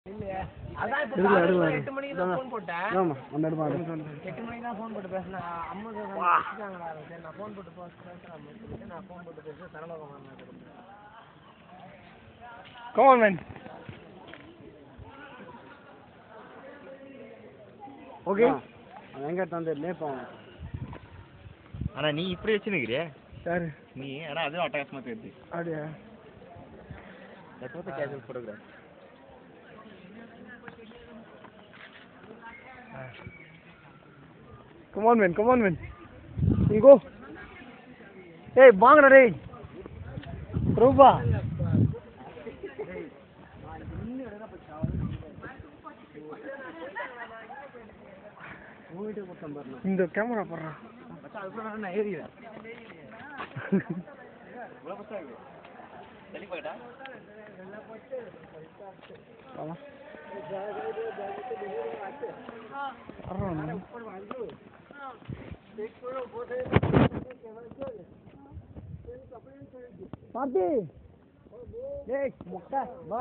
எடுக்கலாம் 8 மணிக்கு தான் ஃபோன் போட்டேன். ஆமா அந்த எடுமா 8 மணிக்கு தான் ஃபோன் போட்டு பேசினேன். அம்மா சொன்னாங்கடா சரி நான் ஃபோன் போட்டு பேசுறேன். நான் ஃபோன் போட்டு பேச சரலோகம் வரணும். Come on man. ஓகே எங்க தந்தே நேபாம். அண்ணா நீ இப்படி வெச்சிருக்கீங்க யாரு நீ அண்ணா அது அட்டகாசமா தெரியுது அப்படியே எப்போது casual photograph come on man you go hey வாங்கடா டேய் ரூபா இந்த கேமரா போடுறா மச்சான் அதுக்குள்ள நான் ஏறிறேன் இவ்வளவு பச்சா இருக்கு தள்ளி போடா ஆமா பாட்டி டேய் முட்டை வா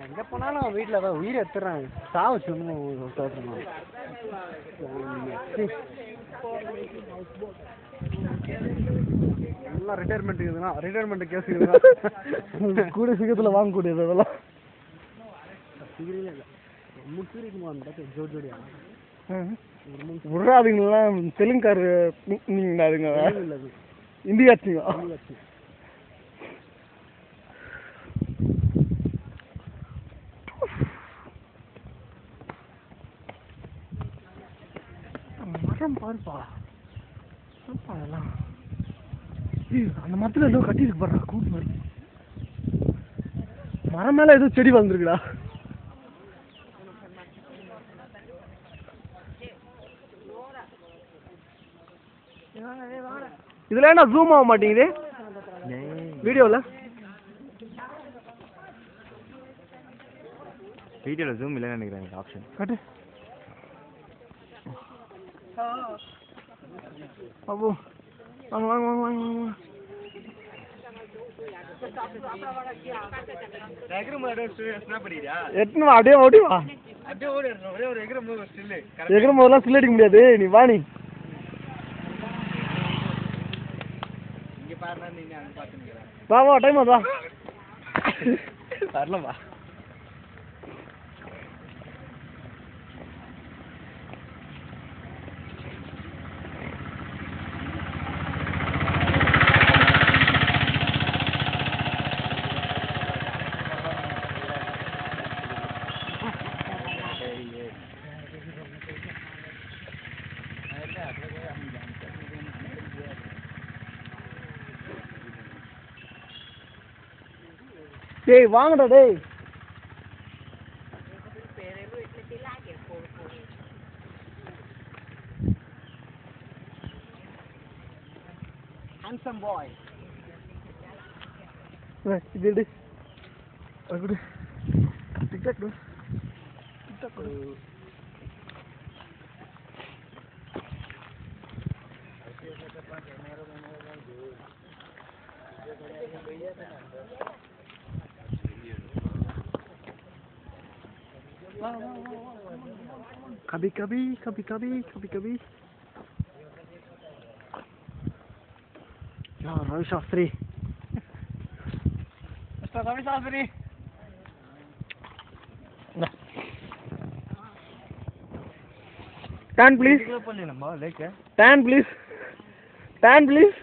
எங்க போனாலும் வீட்டில் தான் உயிரை எடுத்துறாங்க சாவு சும்மா எல்லாம் ரிட்டையர்மெண்ட் இருக்குதுன்னா ரிட்டையர்மெண்ட் கேஸ் இருக்குதுன்னா கூட சீக்கிரத்தில் வாங்கக்கூடியது அதெல்லாம் விட்றாதுங்களாம் தெலுங்காரு அதுங்க இந்தியாச்சுங்க மரம் பாருப்பா அதெல்லாம் அந்த மரத்துல ஏதோ கட்டி இருக்கு பாரு கூட்டு மாதிரி மரம் மேல ஏதோ செடி வளர்ந்துருக்குடா இதுல என்ன ஜூம் ஆக மாட்டேங்குது வீடியோல ஜூம் இல்லைன்னு நினைக்கிறேன் ஆப்ஷன் காட்டு பாபு வாங்க வாங்க வாங்க வாங்க வாங்க எத்தனை அப்படியே ஓடி வா எகிரும் போதெல்லாம் ஸ்டில் அடிக்க முடியாது நீ வா நீ வா வா டைம் வா வரலவா டேய் வாங்கடா டேய் handsome boy இது அகுடு டிக்டாக் டு டிக்டாக் कभी कभी कभी कभी कभी कभी यार Ravi Shastri mister Ravi Shastri turn please turn please turn please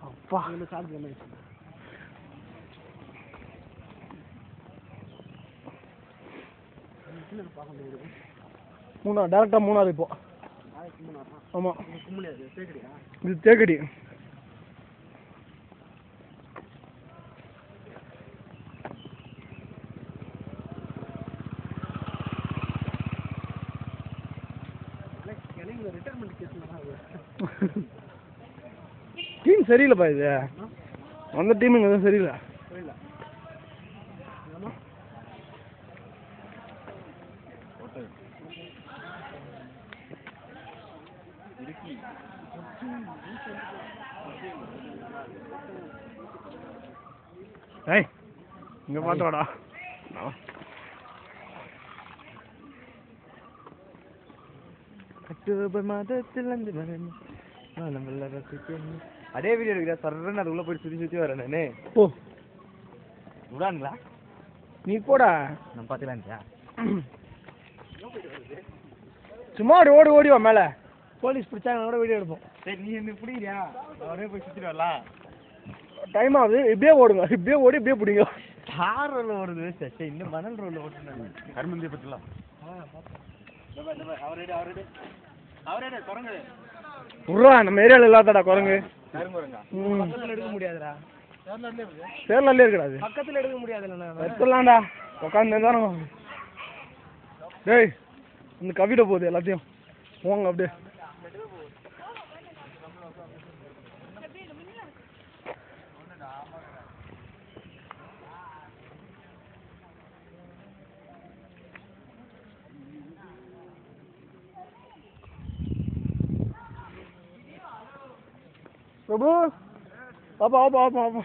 அப்பா டேரக்டா மூணாவது இப்போ ஆமா இது தேக்கடி டீம் சரியில்லைப்பா இது அந்த டீமுங்க எதுவும் சரியில்லை இடுக்கி ஏய் இங்க பாத்துடா அக்டோபர் மாதத்தில் வந்து வரணும் அதே வீடியோ எடுக்கிற சர்றன்னு அதுக்குள்ள போய் சுத்தி சுத்தி வரேன் நானே ஓ விடானுங்களா நீ போடா நான் பாத்துக்கலான்டா சும்மா ஓடி ஓடி வா மேல போலீஸ் பிடிச்சாங்க கூட வீடியோ எடுப்போம் சரி நீ என்ன பிடிக்கிறியா அவரே போய் சுத்திட்டு வரலாம் டைம் ஆகுது இப்படியே ஓடுங்க இப்படியே ஓடி இப்படியே பிடிங்க கார் ரோல ஓடுது சரி இன்னும் மணல் ரோல ஓட்டுனாங்க கருமந்தியை பத்தலாம் உர்றா நம்ம ஏரியால இல்லாதடா குரங்கு பக்கத்துல எடுக்க முடியாதுடா சேர்லயே இருக்கடாது பக்கத்துல எடுக்க முடியாதுல்ல எடுத்துடலாம்டா உட்காந்து தானே டேய் இந்த கவிட போகுது எல்லாத்தையும் போங்க அப்படியே பிரபு பாப்பா பாப்பா பாப்பா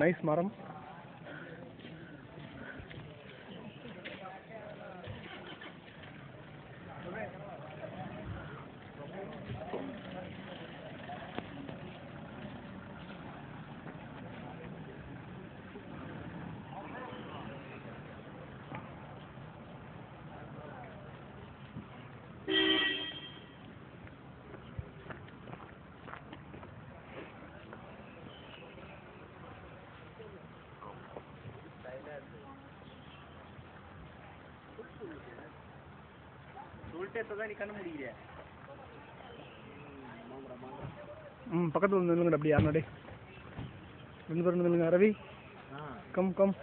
நைஸ் மரம் பக்கத்துல வந்து நில்லுங்க அப்படி யாருனாடே 2 பேரும் நில்லுங்க ரவி கம் கம்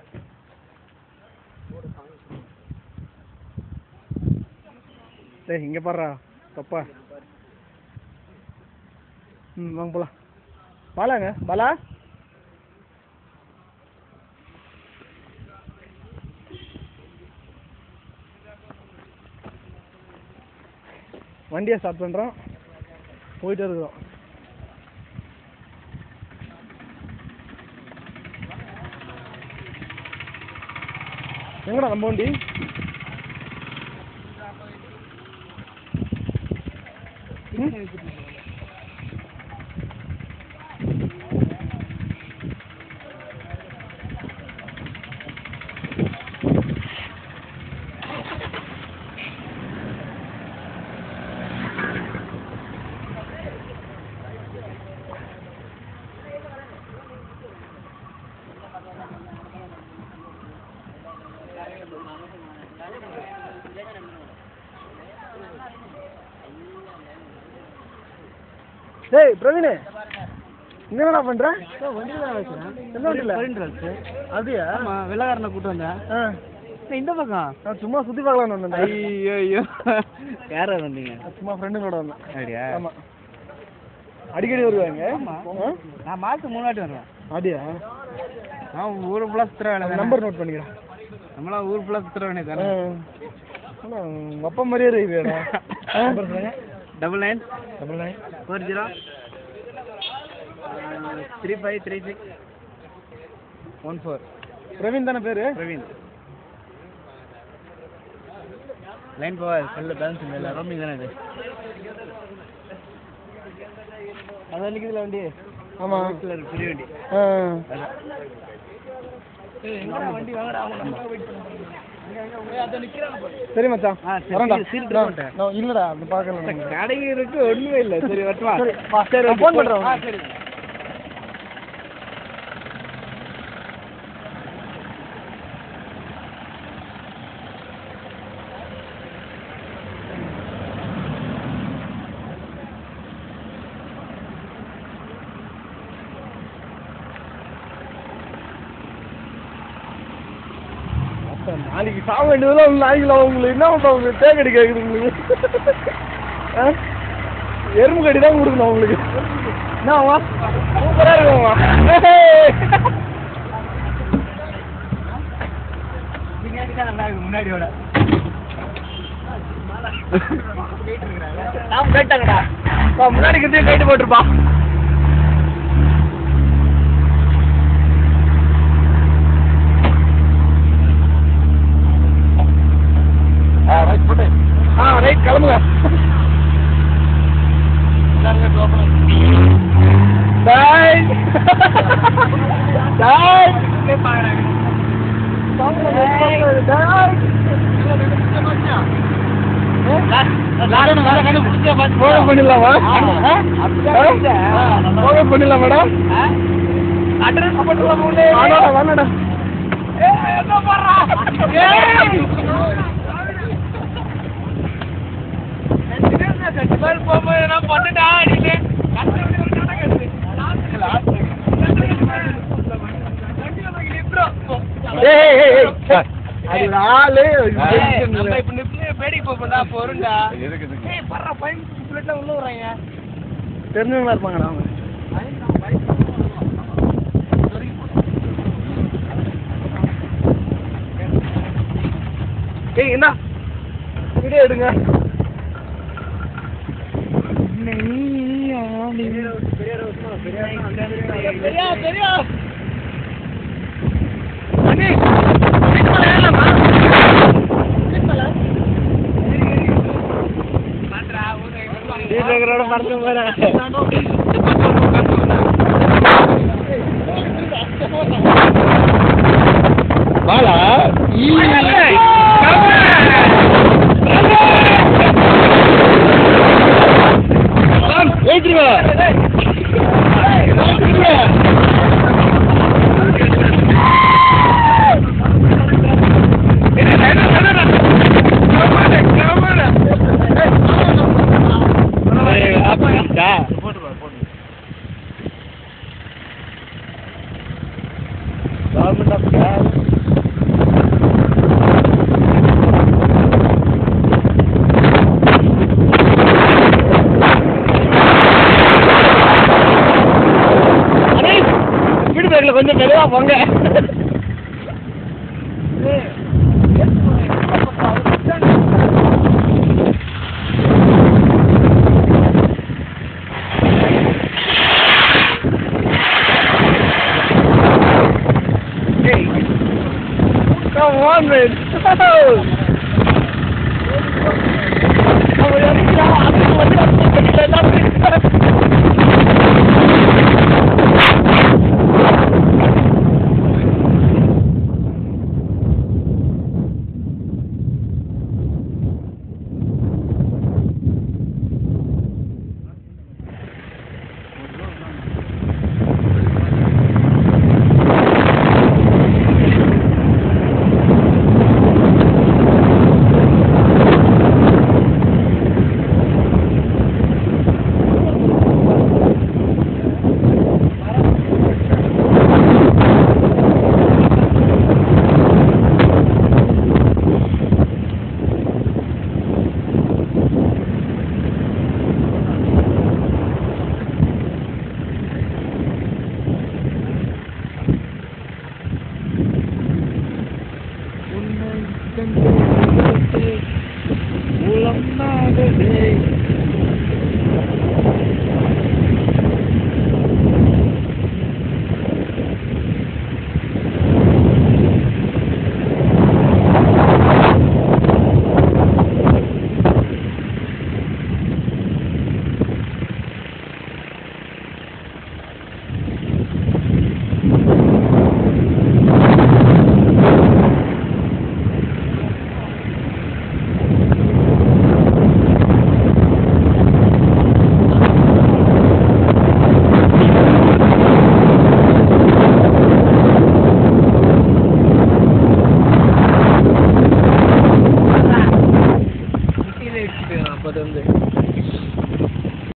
டேய் இங்க பாருடா தப்பா வாங்க போலாம் பாலாங்க பாலா வண்டியை ஸ்டார்ட் பண்ணுறோம் போயிட்டு இருக்கிறோம் எங்கடா நம்ம வண்டி டேய் பிரவீன் என்னடா பண்ற வண்டியில தான் வைக்கிறேன் என்ன வண்டியில அப்படியா ஆமா வெள்ளக்காரனை கூட்டு வந்தேன் இந்த பக்கம் நான் சும்மா சுத்தி பார்க்கலாம் வந்தேன் ஐயோ யாரா வந்தீங்க சும்மா ஃப்ரெண்டுங்களோட வந்தேன் அப்படியா ஆமா அடிக்கடி வருவாங்க நான் மாசம் 3 வாட்டி வருவேன் அப்படியா நான் ஊர் ஃபுல்லா சுத்துற வேலை நம்பர் நோட் பண்ணிக்கிறேன் நம்மளா ஊர் ஃபுல்லா சுத்துற வேணே தானே உங்க அப்பா மாதிரியே இருக்குடா 99 40 3536 14 பிரவீன் தானே பேரு பிரவீன் லைன் போவாது செல்ல பேலன்ஸ் இல்லை ரோமிங் தானே இது அதான் நிற்குதுல வண்டி ஆமாம் பெரிய வண்டி வண்டி வாங்கடா சரி மச்சான் இல்லடா அந்த பார்க்கல கடை இருக்கு ஒண்ணுமே இல்லை சரி வரட்டுமா சரி ஃபோன் பண்றேன் சரி நாளைக்கு சாக வேண்டியதெல்லாம் நாளைக்கு உங்களுக்கு என்ன பண்ணுறோம் உங்களுக்கு தேக்கடி கேட்குது உங்களுக்கு எறும்பு கடி தான் கொடுக்கணும் உங்களுக்கு என்னவா சூப்பராக இருக்குமா முன்னாடியோட நான் கேட்டாங்கடா முன்னாடி கிட்டே கைட்டு போட்டுருப்பா ரைட் கிளம்புங்க பண்ணிடலாமா மேடம் அட்ரஸ் பண்ணலாம் தெரிஞ்சவங்களா இருப்பாங்கடா அவங்க என்ன வீடியோ எடுங்க கொஞ்சம் மெதுவா போங்க Come on, man. Ulang nada deh.